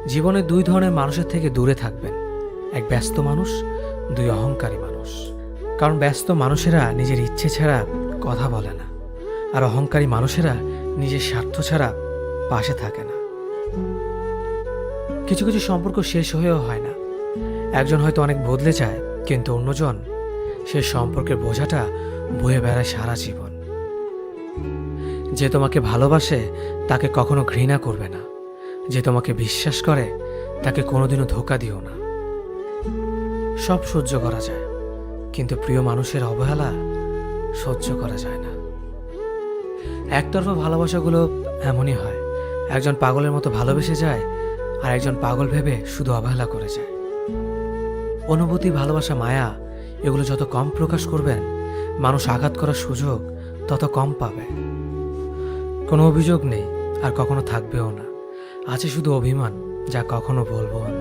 জীবনে দুই ধরনের মানুষের থেকে দূরে থাকবেন, এক ব্যস্ত মানুষ, দুই অহংকারী মানুষ। কারণ ব্যস্ত মানুষেরা নিজের ইচ্ছে ছাড়া কথা বলে না, আর অহংকারী মানুষেরা নিজের স্বার্থ ছাড়া পাশে থাকে না। কিছু কিছু সম্পর্ক শেষ হয়েও হয় না। একজন হয়তো অনেক বদলে যায়, কিন্তু অন্যজন সেই সম্পর্কের বোঝাটা বয়ে বেড়ায় সারা জীবন। যে তোমাকে ভালোবাসে তাকে কখনো ঘৃণা করবে না, যে তোমাকে বিশ্বাস করে তাকে কোনোদিনও ধোঁকা দিও না। সব সহ্য করা যায়, কিন্তু প্রিয় মানুষের অবহেলা সহ্য করা যায় না। একতরফা ভালোবাসাগুলো এমনই হয়, একজন পাগলের মতো ভালোবেসে যায়, আর একজন পাগল ভেবে শুধু অবহেলা করে যায়। অনুভূতি, ভালোবাসা, মায়া এগুলো যত কম প্রকাশ করবেন, মানুষ আঘাত করার সুযোগ তত কম পাবে। কোনো অভিযোগ নেই, আর কখনো থাকবেও না। আছে শুধু অভিমান, যা কখনো বলবো না।